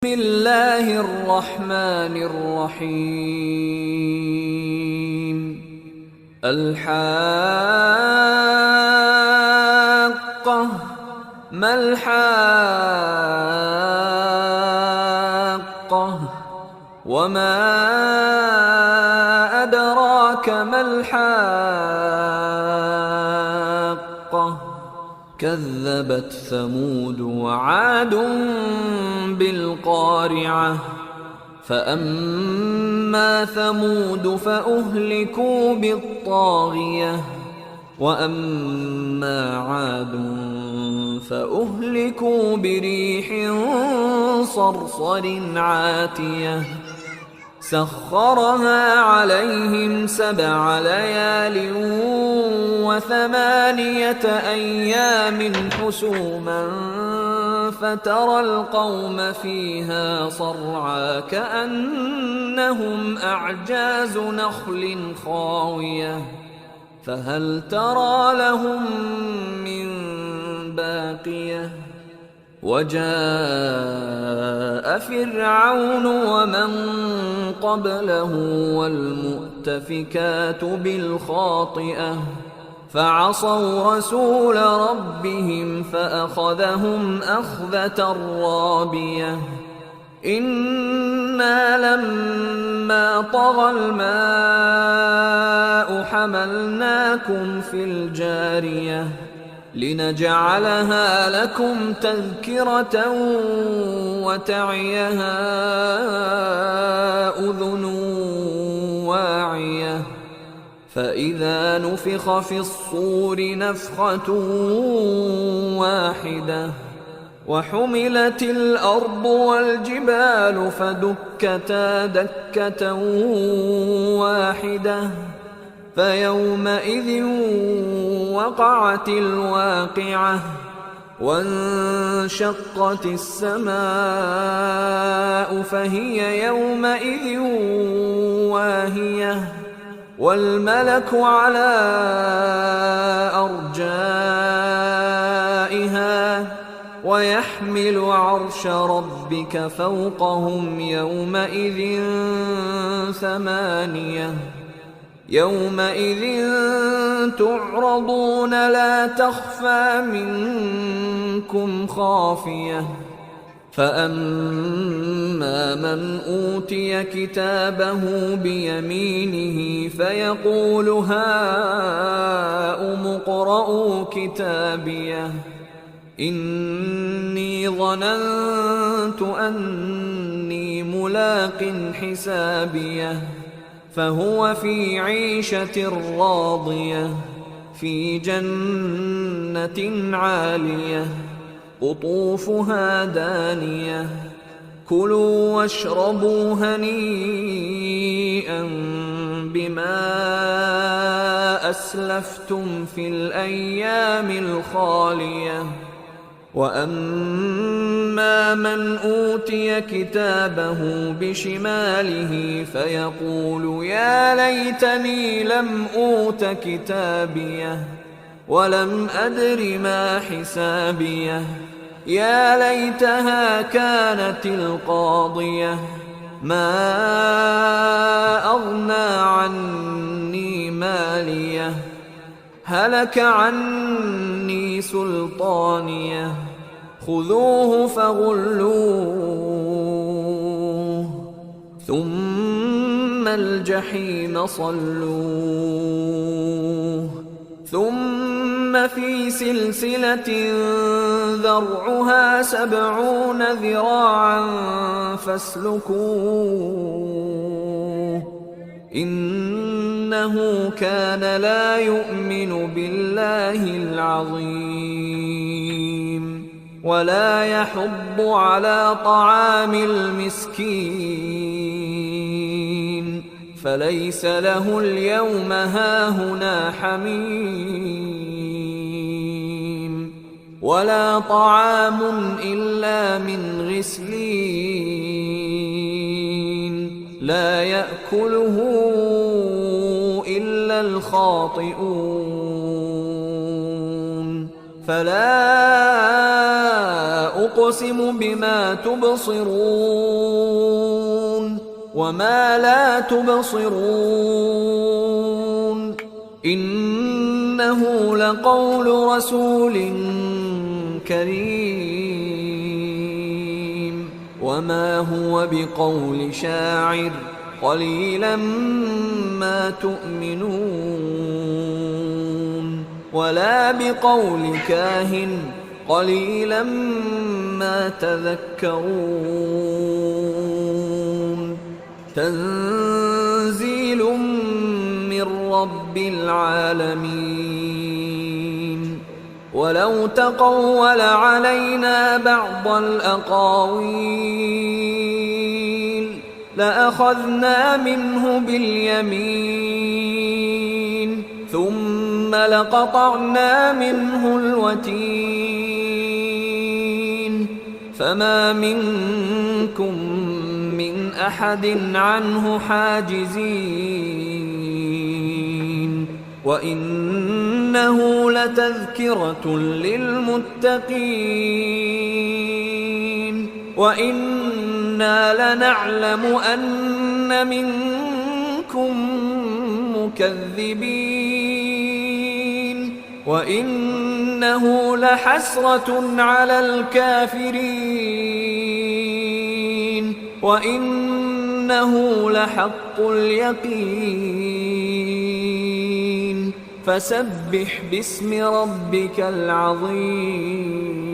بسم الله الرحمن الرحيم. الحاقة ما الحاقة وما أدراك ما الحاقة كذبت ثمود وعاد بالقارعة فأما ثمود فأهلكوا بالطاغية وأما عاد فأهلكوا بريح صرصر عاتية سخرها عليهم 7 ليال و8 أيام حسوما فترى القوم فيها صرعى كأنهم أعجاز نخل خاوية فهل ترى لهم من باقية وجاء فرعون ومن قبله والمؤتفكات بالخاطئة فعصوا رسول ربهم فأخذهم أخذة رابية إنا لما طغى الماء حملناكم في الجارية لنجعلها لكم تذكرة وتعيها أذن واعية فإذا نفخ في الصور نفخة واحدة وحملت الأرض والجبال فدكتا دكة واحدة فيومئذ وقعت الواقعة وانشقت السماء فهي يومئذ واهية والملك على أرجائها ويحمل عرش ربك فوقهم يومئذ 8 يومئذ تعرضون لا تخفى منكم خافية فأما من أوتي كتابه بيمينه فيقول هاؤم اقرءوا كتابيه إني ظننت أني ملاق حسابيه فهو في عيشة راضية في جنة عالية قطوفها دانية كلوا واشربوا هنيئا بما أسلفتم في الأيام الخالية وأما من أوتي كتابه بشماله فيقول يا ليتني لم أوت كتابيه ولم أدر ما حسابيه يا ليتها كانت القاضية ما أغنى عني ماليه هلك عني سلطانيه خذوه فغلوه ثم الجحيم صلوه ثم في سلسلة ذرعها 70 ذراعا فاسلكوه إنه كان لا يؤمن بالله العظيم ولا يحض على طعام المسكين فليس له اليوم هاهنا حميم ولا طعام إلا من غسلين لا يأكله إلا الخاطئون فلا أقسم بما تبصرون وما لا تبصرون إنه لقول رسول كريم وما هو بقول شاعر قليلا ما تؤمنون ولا بقول كاهن قليلا ما تذكرون تنزيل من رب العالمين ولو تقول علينا بعض الأقاويل لأخذنا منه باليمين ثم لقطعنا منه الوتين فما منكم من أحد عنه حاجزين وإنه لتذكرة للمتقين وإنا لنعلم أن منكم مكذبين وإنه لحسرة على الكافرين وإنه لحق اليقين فسبح باسم ربك العظيم